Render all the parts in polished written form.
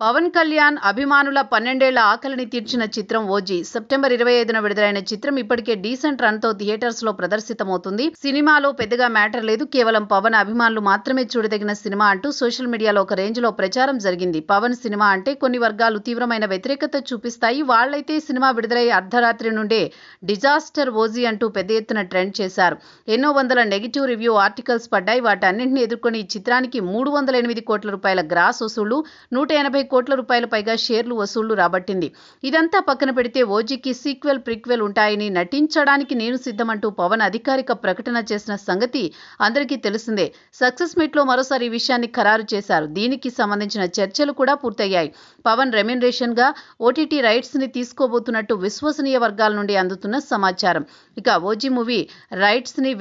పవన్ కళ్యాణ్ అభిమానుల 12 ఏళ్ల ఆకలిని తీర్చిన చిత్రం ఓజీ సెప్టెంబర్ 25న విడుదలైన చిత్రం ఇప్పటికే డీసెంట్ రన్ తో థియేటర్స్ లో ప్రదర్శితమవుతుంది. సినిమాలో పెద్దగా మ్యాటర్ లేదు, కేవలం పవన్ అభిమానులు మాత్రమే చూడదగిన సినిమా అంటూ సోషల్ మీడియాలో ఒక రేంజ్ లో ప్రచారం జరిగింది. పవన్ సినిమా అంటే కొన్ని వర్గాలు తీవ్రమైన వ్యతిరేకత చూపిస్తాయి. వాళ్ళైతే సినిమా విడుదలై అర్ధరాత్రి నుండే డిజాస్టర్ ఓజీ అంటూ పెద్ద ఎత్తున ట్రెండ్ చేశారు. ఎన్నో వందల నెగిటివ్ రివ్యూ ఆర్టికల్స్ పడ్డాయి. వాటన్నింటినీ ఎదుర్కొని ఈ చిత్రానికి 308 కోట్ల రూపాయల గ్రాస్ వసూళ్లు, 180 కోట్ల రూపాయల పైగా షేర్లు వసూళ్లు రాబట్టింది. ఇదంతా పక్కన పెడితే ఓజీకి సీక్వెల్ ప్రీక్వెల్ ఉంటాయని, నటించడానికి నేను సిద్ధమంటూ పవన్ అధికారిక ప్రకటన చేసిన సంగతి అందరికీ తెలిసిందే. సక్సెస్ మీట్ లో మరోసారి ఈ విషయాన్ని ఖరారు చేశారు. దీనికి సంబంధించిన చర్చలు కూడా పూర్తయ్యాయి. పవన్ రెమ్యునరేషన్ గా ఓటీటీ రైట్స్ ని తీసుకోబోతున్నట్టు విశ్వసనీయ వర్గాల నుండి అందుతున్న సమాచారం. ఇక ఓజీ మూవీ రైట్స్ ని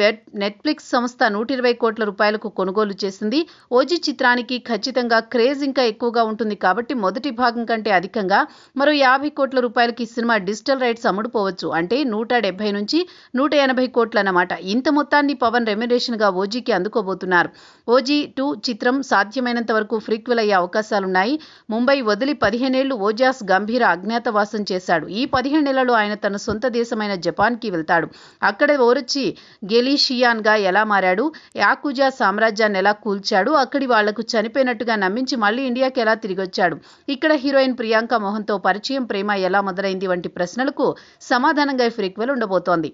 నెట్ఫ్లిక్స్ సంస్థ 120 కోట్ల రూపాయలకు కొనుగోలు చేసింది. ఓజీ చిత్రానికి ఖచ్చితంగా క్రేజ్ ఇంకా ఎక్కువగా ఉంటుంది కాబట్టి మొదటి భాగం కంటే అధికంగా మరో 50 కోట్ల రూపాయలకి సినిమా డిజిటల్ రైట్స్ అమ్ముడుపోవచ్చు. అంటే 170 నుంచి 180 కోట్లు అన్నమాట. ఇంత మొత్తాన్ని పవన్ రెమ్యునరేషన్ గా ఓజీకి అందుకోబోతున్నారు. ఓజీ 2 చిత్రం సాధ్యమైనంత వరకు ఫ్రీక్వెల్ అయ్యే అవకాశాలున్నాయి. ముంబై వదిలి 15 ఏళ్లు ఓజాస్ గంభీర అజ్ఞాతవాసం చేశాడు. ఈ 15 నెలలు ఆయన తన సొంత దేశమైన జపాన్కి వెళ్తాడు. అక్కడ ఓరొచ్చి గెలీషియాన్ గా ఎలా మారాడు, యాకుజా సామ్రాజ్యాన్ని ఎలా కూల్చాడు, అక్కడి వాళ్లకు చనిపోయినట్టుగా నమ్మించి మళ్లీ ఇండియాకి ఎలా తిరిగొచ్చాడు, ఇక్కడ హీరోయిన్ ప్రియాంక మోహన్తో పరిచయం, ప్రేమ ఎలా మొదలైంది వంటి ప్రశ్నలకు సమాధానంగా ఫ్రీక్వెల్ ఉండబోతోంది.